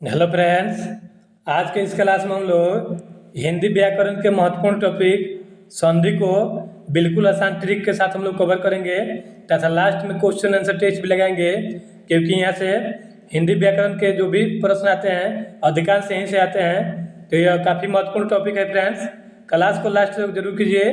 Hello friends. आज के इस क्लास में हम लोग हिंदी व्याकरण के महत्वपूर्ण टॉपिक संधि को बिल्कुल आसान ट्रिक के साथ हम लोग कवर करेंगे तथा लास्ट में क्वेश्चन आंसर टेस्ट भी लगाएंगे, क्योंकि यहाँ से हिंदी व्याकरण के जो भी प्रश्न आते हैं अधिकांश यहीं से आते हैं। तो यह काफ़ी महत्वपूर्ण टॉपिक है फ्रेंड्स। क्लास को लास्ट तक जरूर कीजिए,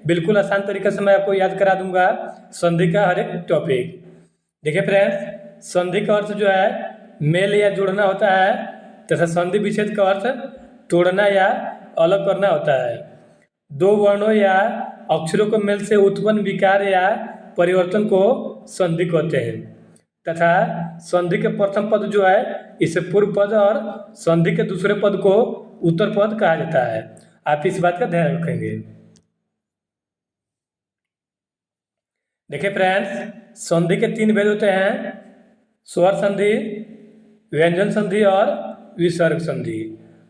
बिल्कुल आसान तरीके से मैं आपको याद करा दूंगा संधि का हर एक टॉपिक। देखिए फ्रेंड्स, संधि का अर्थ जो है मेल या जोड़ना होता है तथा संधि विच्छेद का अर्थ तोड़ना या अलग करना होता है। दो वर्णों या अक्षरों को मेल से उत्पन्न विकार या परिवर्तन को संधि कहते हैं तथा संधि के प्रथम पद जो है इसे पूर्व पद और संधि के दूसरे पद को उत्तर पद कहा जाता है। आप इस बात का ध्यान रखेंगे। देखिए फ्रेंड्स, संधि के तीन भेद होते हैं: स्वर संधि, व्यंजन संधि और विसर्ग संधि।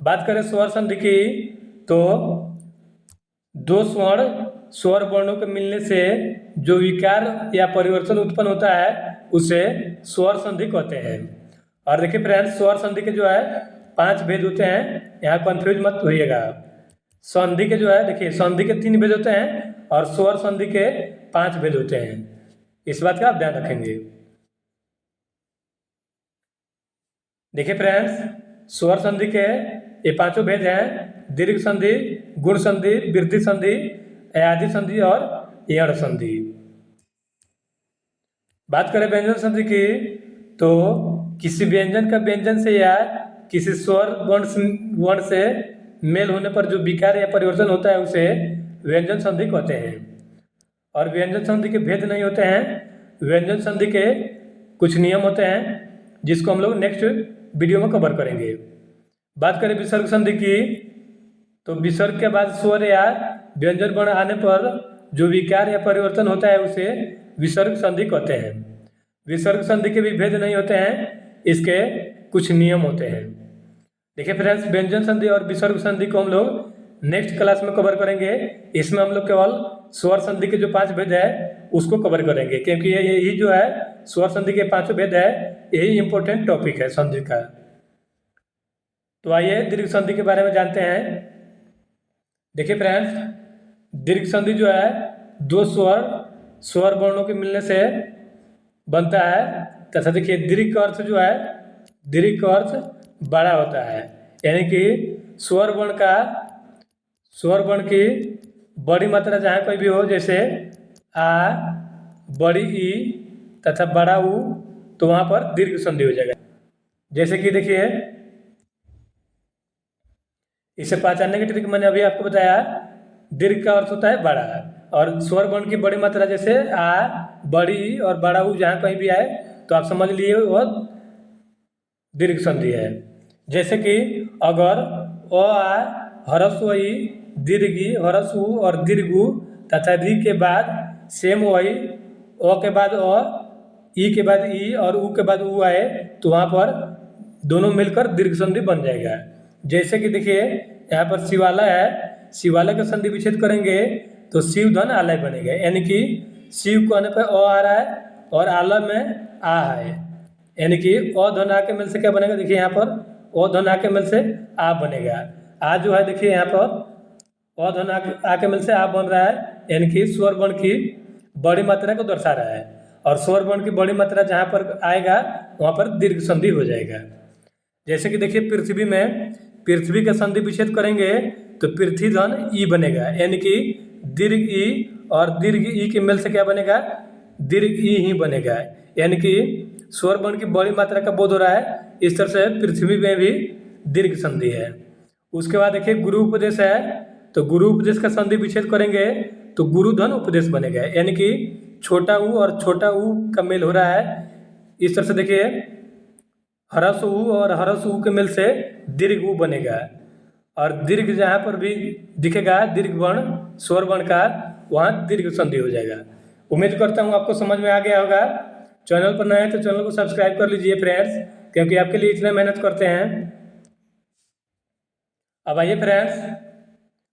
बात करें स्वर संधि की तो दो स्वर वर्णों के मिलने से जो विकार या परिवर्तन उत्पन्न होता है उसे स्वर संधि कहते हैं। और देखिए फ्रेंड्स, स्वर संधि के जो है 5 भेद होते हैं, यहाँ कंफ्यूज मत होइएगा। संधि के जो है देखिए संधि के 3 भेद होते हैं और स्वर संधि के 5 भेद होते हैं। इस बात का आप ध्यान रखेंगे। देखिए फ्रेंड्स, स्वर संधि के ये 5 भेद हैं: दीर्घ संधि, गुण संधि, वृद्धि संधि, अयाधि संधि और यण संधि। बात करें व्यंजन संधि की तो किसी व्यंजन का व्यंजन से या किसी स्वर वर्ण से मेल होने पर जो विकार या परिवर्तन होता है उसे व्यंजन संधि कहते हैं। और व्यंजन संधि के भेद नहीं होते हैं, व्यंजन संधि के कुछ नियम होते हैं जिसको हम लोग नेक्स्ट वीडियो में कवर करेंगे। बात करें विसर्ग संधि की तो विसर्ग के बाद स्वर या व्यंजन वर्ण आने पर जो विकार या परिवर्तन होता है उसे विसर्ग संधि कहते हैं। विसर्ग संधि के भी भेद नहीं होते हैं, इसके कुछ नियम होते हैं। देखिए फ्रेंड्स, व्यंजन संधि और विसर्ग संधि को हम लोग नेक्स्ट क्लास में कवर करेंगे। इसमें हम लोग केवल स्वर संधि के जो 5 भेद है उसको कवर करेंगे, क्योंकि यही जो है स्वर संधि के 5 भेद है, यही इंपॉर्टेंट टॉपिक है संधि का। तो आइए दीर्घ संधि के बारे में जानते हैं। देखिए फ्रेंड्स, दीर्घ संधि जो है दो स्वर वर्णों के मिलने से बनता है तथा देखिए दीर्घ का अर्थ जो है, दीर्घ का अर्थ बड़ा होता है, यानी कि स्वर वर्ण की बड़ी मात्रा जहाँ कोई भी हो, जैसे आ, बड़ी ई तथा बड़ा ऊ, तो वहाँ पर दीर्घ संधि हो जाएगा। जैसे कि देखिए इसे पहचानने की ट्रिक मैंने अभी आपको बताया, दीर्घ का अर्थ होता है बड़ा और स्वर वर्ण की बड़ी मात्रा जैसे आ, बड़ी और बड़ा ऊ जहाँ कहीं भी आए तो आप समझ लिए वह दीर्घ संधि है। जैसे कि अगर अ आ ह्रस्व ई दीर्घ ई ह्रस्व ऊ और दीर्घ ऊ तथा री के बाद सेम वही अ के बाद अ, ई के बाद ई और ऊ के बाद ऊ आए तो वहाँ पर दोनों मिलकर दीर्घ संधि बन जाएगा। जैसे कि देखिए यहाँ पर शिवालय है, शिवालय का संधि विच्छेद करेंगे तो शिव धन आलय बनेगा, यानी कि शिव को आने पर अ आ रहा है और आलय में आ है, यानी कि अ धन आ के मिल से क्या बनेगा, देखिए यहाँ पर अ धन आ के मिल से आ बनेगा। आ जो है देखिए यहाँ पर अ धन आ के मिल से आ बन रहा है, यानी कि स्वर वर्ण की बड़ी मात्रा को दर्शा रहा है और स्वर वर्ण की बड़ी मात्रा जहाँ पर आएगा वहाँ पर दीर्घ संधि हो जाएगा। जैसे कि देखिए पृथ्वी में पृथ्वी का संधि विच्छेद करेंगे तो पृथ्वी धन ई बनेगा, यानी कि दीर्घ ई और दीर्घ ई के मेल से क्या बनेगा, दीर्घ ई ही बनेगा, यानी कि स्वर वर्ण की बड़ी मात्रा का बोध हो रहा है। इस तरह से पृथ्वी में भी दीर्घ संधि है। उसके बाद देखिए गुरु उपदेश है, तो गुरु उपदेश का संधि विच्छेद करेंगे तो गुरु धन उपदेश बनेगा, यानी कि छोटा ऊ और छोटा ऊ का मेल हो रहा है। इस तरह से देखिए ह्रस्व ऊ और ह्रस्व ऊ के मेल से दीर्घ ऊ बनेगा और दीर्घ जहाँ पर भी दिखेगा दीर्घ वर्ण स्वर वर्ण का वहाँ दीर्घ संधि हो जाएगा। उम्मीद करता हूँ आपको समझ में आ गया होगा। चैनल पर नए हैं तो चैनल को सब्सक्राइब कर लीजिए फ्रेंड्स, क्योंकि आपके लिए इतने मेहनत करते हैं। अब आइए फ्रेंड्स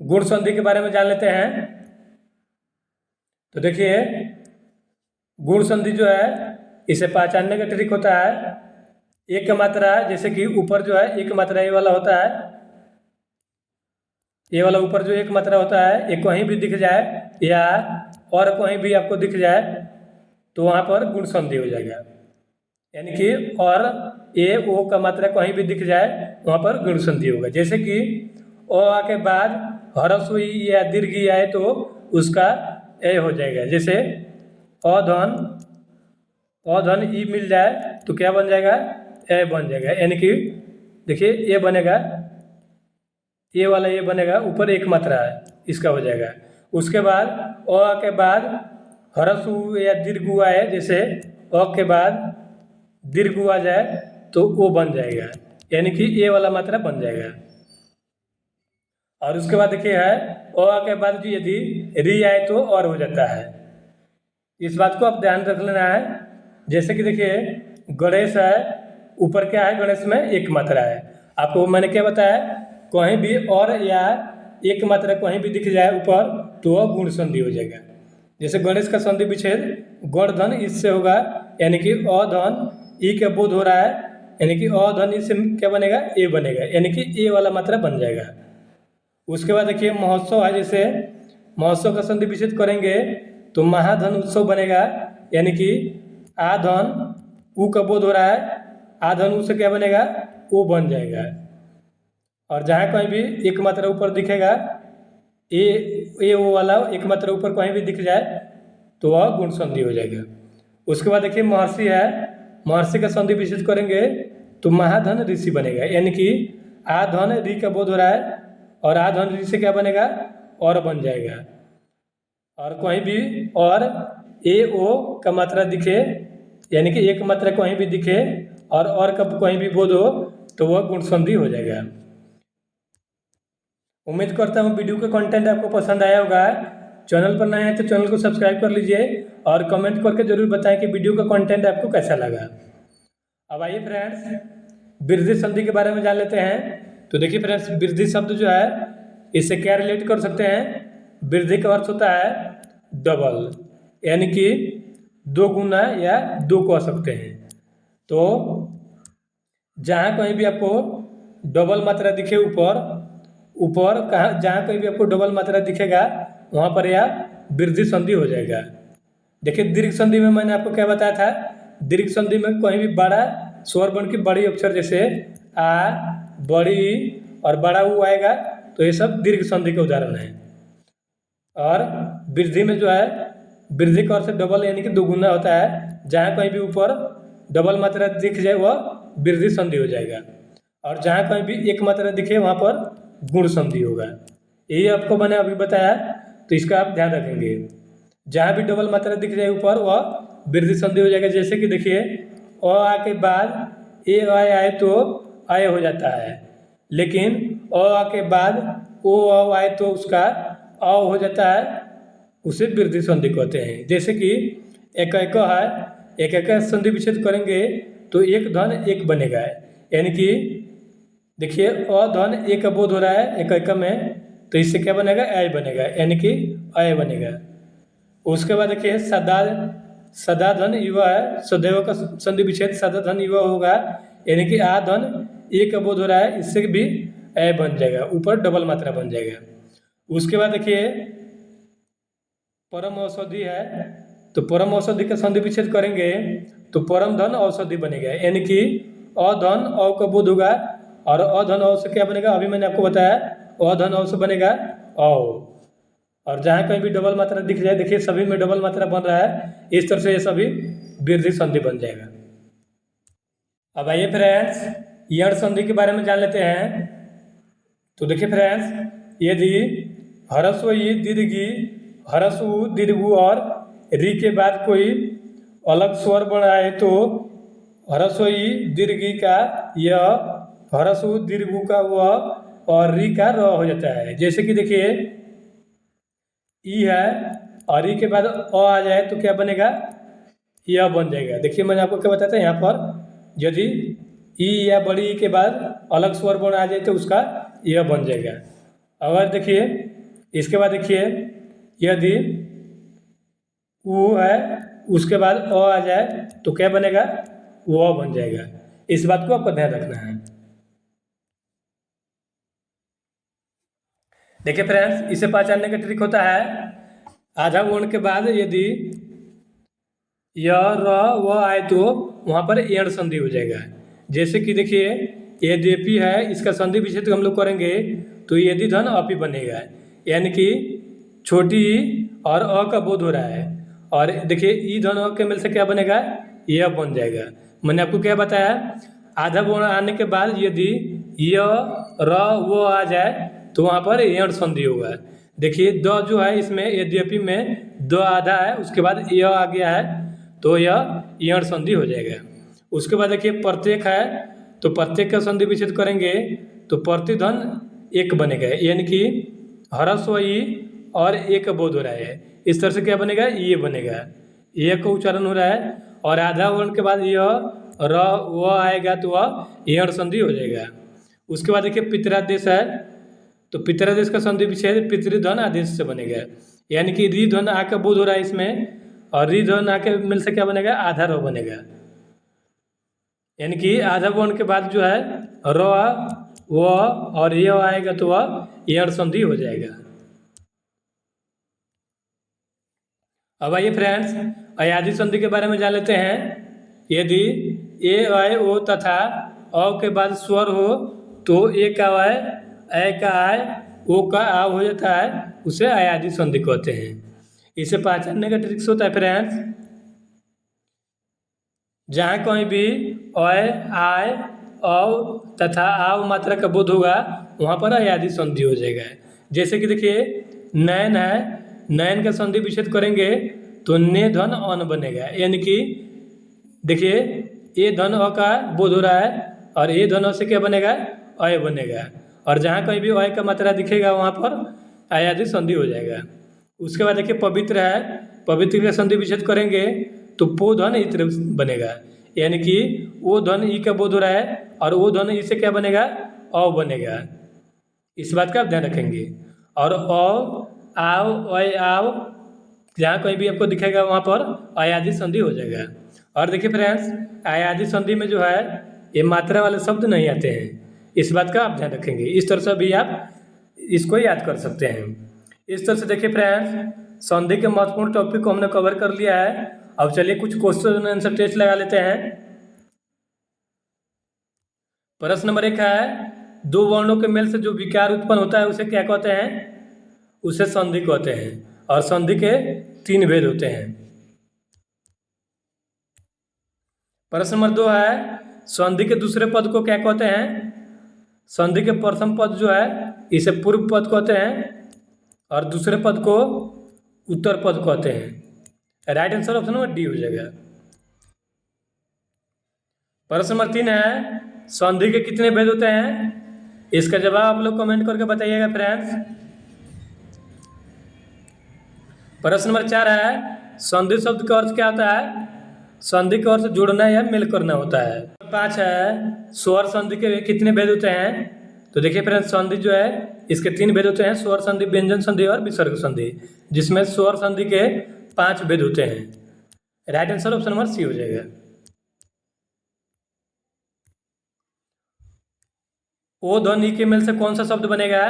गुण संधि के बारे में जान लेते हैं। तो देखिए गुण संधि जो है इसे पहचानने का ट्रिक होता है, एक का मात्रा जैसे कि ऊपर जो है एक मात्रा ये वाला होता है, ये वाला ऊपर जो एक मात्रा होता है ये कहीं भी दिख जाए या और कहीं भी आपको दिख जाए तो वहाँ पर गुण संधि हो जाएगा। यानी कि और ए ओ का मात्रा कहीं भी दिख जाए वहाँ पर गुण संधि होगा। जैसे कि ओ आ के बाद ह्रस्व ई या दीर्घ ई आए तो उसका ए हो जाएगा। जैसे अधन ई मिल जाए तो क्या बन जाएगा, ए बन जाएगा। यानी कि देखिए ए बनेगा, ये वाला ये बनेगा, ऊपर एक मात्रा है इसका हो जाएगा। उसके बाद अ के बाद ह्रस्व या दीर्घ उ आए, जैसे अ के बाद दीर्घ उ आ जाए तो वो बन जाएगा, यानी कि ये वाला मात्रा बन जाएगा। और उसके बाद देखिए है अ के बाद यदि री आए तो और हो जाता है। इस बात को आप ध्यान रख लेना है। जैसे कि देखिए गणेश है, ऊपर क्या है, गणेश में एक मात्रा है। आपको मैंने क्या बताया, कहीं भी और या एक मात्रा कहीं भी दिख जाए ऊपर तो वह गुण संधि हो जाएगा। जैसे गणेश का संधि विच्छेद गण धन इससे होगा, यानी कि अधन ई का बोध हो रहा है, यानी कि अधन इससे क्या बनेगा, ए बनेगा, यानी कि ए वाला मात्रा बन जाएगा। उसके बाद देखिए महोत्सव है, जैसे महोत्सव का संधि विच्छेद करेंगे तो महाधन उत्सव बनेगा, यानी कि आधन ऊ का बोध हो रहा है, आधन ऊ से क्या बनेगा, ओ बन जाएगा। और जहाँ कहीं भी एक मात्रा ऊपर दिखेगा ए ओ वाला एक मात्रा ऊपर कहीं भी दिख जाए तो वह गुण संधि हो जाएगा। उसके बाद देखिए महर्षि है, महर्षि का संधि विच्छेद करेंगे तो महाधन ऋषि बनेगा, यानी कि आधन री का बोध हो रहा है और आधन री से क्या बनेगा, और बन जाएगा। और कहीं भी और ए ओ का मात्रा दिखे, यानी कि एक मात्रा कहीं भी दिखे और का कहीं भी बोध हो तो वह गुण संधि हो जाएगा। उम्मीद करता हूँ वीडियो का कंटेंट आपको पसंद आया होगा। चैनल पर नए हैं तो चैनल को सब्सक्राइब कर लीजिए और कमेंट करके जरूर बताएं कि वीडियो का कंटेंट आपको कैसा लगा। अब आइए फ्रेंड्स वृद्धि संधि के बारे में जान लेते हैं। तो देखिए फ्रेंड्स वृद्धि शब्द जो है इससे क्या रिलेट कर सकते हैं। वृद्धि का अर्थ होता है डबल, यानी कि दो गुना या दो कह सकते हैं। तो जहाँ कहीं भी आपको डबल मात्रा दिखे ऊपर कहाँ जहाँ कहीं भी आपको डबल मात्रा दिखेगा वहाँ पर यह वृद्धि संधि हो जाएगा। देखिए दीर्घ संधि में मैंने आपको क्या बताया था, दीर्घ संधि में कहीं भी बड़ा स्वर वर्ण की बड़ी अक्षर जैसे आ, बड़ी और बड़ा ऊ आएगा तो ये सब दीर्घ संधि के उदाहरण है। और वृद्धि में जो है वृद्धि का अर्थ डबल यानी कि दोगुना होता है, जहाँ कहीं भी ऊपर डबल मात्रा दिख जाए वह वृद्धि संधि हो जाएगा। और जहाँ कहीं भी एक मात्रा दिखे वहाँ पर गुण संधि होगा। यही आपको मैंने अभी बताया, तो इसका आप ध्यान रखेंगे। जहाँ भी डबल मात्रा दिख जाए ऊपर वह वृद्धि संधि हो जाएगा। जैसे कि देखिए अ आ के बाद ए आए तो आय हो जाता है, लेकिन अ आ के बाद ओ आए तो उसका अ हो जाता है, उसे वृद्धि संधि कहते हैं। जैसे कि एक है, एक संधि विच्छेद करेंगे तो एक धन एक बनेगा, यानी कि देखिए अधन एक बोध हो रहा है एक में तो इससे क्या बनेगा, अय बनेगा, यानी कि अय बनेगा। उसके बाद देखिए सदाधन युवा है, सदैव का संधि विच्छेद सदाधन युवा होगा, यानी कि आधन एक बोध हो रहा है, इससे भी अय बन जाएगा, ऊपर डबल मात्रा बन जाएगा। उसके बाद देखिए परम औषधि है, तो परम औषधि का संधि विच्छेद करेंगे तो परम धन औषधि बनेगा, यानी कि अधन अ का बोध होगा और अधन अ से क्या बनेगा, अभी मैंने आपको बताया अधन अ से बनेगा औ। और जहाँ कहीं भी डबल मात्रा दिख जाए, देखिए सभी में डबल मात्रा बन रहा है, इस तरह से ये सभी वृद्धि संधि बन जाएगा। अब आइए फ्रेंड्स यण संधि के बारे में जान लेते हैं। तो देखिए फ्रेंड्स यदि ह्रस्व ई दीर्घ ई ह्रस्व उ दीर्घ उ और री के बाद कोई अलग स्वर वर्ण आए तो ह्रस्व ई दीर्घ ई का यह, ह्रस्व उ दीर्घ उ का वह और री का र हो जाता है। जैसे कि देखिए ई है और ई के बाद अ आ जाए तो क्या बनेगा, यह बन जाएगा। देखिए मैंने आपको क्या बताया था, यहाँ पर यदि ई या बड़ी ई के बाद अलग स्वर वर्ण आ जाए तो उसका यह बन जाएगा। अगर देखिए इसके बाद देखिए यदि उ है उसके बाद अ आ जाए तो क्या बनेगा, वह बन जाएगा। इस बात को आपको ध्यान रखना है। देखिए फ्रेंड्स, इसे पहचानने का ट्रिक होता है, आधा वर्ण के बाद यदि य र व आए तो वहाँ पर एण संधि हो जाएगा। जैसे कि देखिए यद्यपि है, इसका संधि विच्छेद हम लोग करेंगे तो यदि धन अपि बनेगा, यानी कि छोटी ई और अ का बोध हो रहा है। और देखिए ई धन अ के मिल से क्या बनेगा, यह बन जाएगा। मैंने आपको क्या बताया, आधा वर्ण आने के बाद यदि य र वो आ जाए तो वहाँ पर एण संधि होगा। देखिए द जो है इसमें यद्यपि में द आधा है, उसके बाद य आ गया है तो यह एण संधि हो जाएगा। उसके बाद देखिए प्रत्येक है, तो प्रत्येक का संधि विच्छेद करेंगे तो प्रतिधन एक बनेगा, यानी कि ह्रस्व ई और एक बोध हो रहा है। इस तरह से क्या बनेगा, ये बनेगा, ये का उच्चारण हो रहा है। और आधा वर्ण के बाद यह र व आएगा तो वह एण संधि हो जाएगा। उसके बाद देखिए पितरादेश है, तो पितरादेश का संधि विच्छेद पितृधन आदेश से बनेगा, यानी कि री धन आ का बोध हो रहा है इसमें, और री धन आ के मिल से क्या बनेगा, आधा र बनेगा। यानी कि आधा वर्ण के बाद जो है र व और ये आएगा तो वह एण संधि हो जाएगा। अब आइए फ्रेंड्स अयादी संधि के बारे में जान लेते हैं। यदि ए अय ओ तथा अ के बाद स्वर हो तो ए का अय का आय ओ का आ हो जाता है, उसे अयादी संधि कहते हैं। इसे पहचानने का ट्रिक्स होता है फ्रेंड्स, जहाँ कहीं भी अय आय औ तथा आव मात्रा का बोध होगा वहाँ पर अयादी संधि हो जाएगा। जैसे कि देखिए नयन है, नयन का संधि विच्छेद करेंगे तो ने धन अन बनेगा, यानी कि देखिए ए धन अ का बोध हो रहा है और ए धन अ से क्या बनेगा, अय बनेगा। और जहाँ कहीं भी अय का मात्रा दिखेगा वहाँ पर अयादी संधि हो जाएगा। उसके बाद देखिए पवित्र है, पवित्र का संधि विच्छेद करेंगे तो पो धन इत्र बनेगा, यानी कि वो धन ई का बोध हो रहा है और वो धन ई से क्या बनेगा, अ बनेगा। इस बात का आप ध्यान रखेंगे। और अ आव अय आव जहाँ कहीं भी आपको दिखेगा वहाँ पर अयादी संधि हो जाएगा। और देखिए फ्रेंड्स अयादी संधि में जो है ये मात्रा वाले शब्द नहीं आते हैं, इस बात का आप ध्यान रखेंगे। इस तरह से भी आप इसको याद कर सकते हैं। इस तरह से देखिए फ्रेंड्स संधि के महत्वपूर्ण टॉपिक को हमने कवर कर लिया है। अब चलिए कुछ क्वेश्चन आंसर टेस्ट लगा लेते हैं। प्रश्न नंबर 1 है, दो वर्णों के मेल से जो विकार उत्पन्न होता है उसे क्या कहते हैं, उसे संधि कहते हैं। और संधि के 3 भेद होते हैं। प्रश्न नंबर 2 है, संधि के दूसरे पद को क्या कहते हैं, संधि के प्रथम पद जो है इसे पूर्व पद कहते हैं और दूसरे पद को उत्तर पद कहते हैं। Right answer option number D हो जाएगा। प्रश्न नंबर 3 है, संधि के कितने भेद होते हैं, इसका जवाब आप लोग कमेंट करके बताइएगा फ्रेंड्स। प्रश्न नंबर 4 है, संधि शब्द का अर्थ क्या होता है, संधि का अर्थ जोड़ना या मेल करना होता है। 5 है, स्वर संधि के कितने भेद होते हैं, तो देखिए फ्रेंड्स संधि जो है इसके 3 भेद होते हैं, स्वर संधि, व्यंजन संधि और विसर्ग संधि, जिसमें स्वर संधि के 5 भेद होते हैं। Right answer option number C हो जाएगा। ओ ध्वनि के मेल से कौन सा शब्द बनेगा,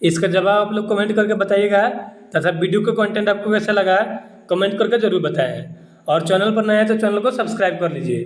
इसका जवाब आप लोग कमेंट करके बताइएगा। तथा वीडियो का कंटेंट आपको कैसा लगा कमेंट करके जरूर बताएं। और चैनल पर नया है तो चैनल को सब्सक्राइब कर लीजिए।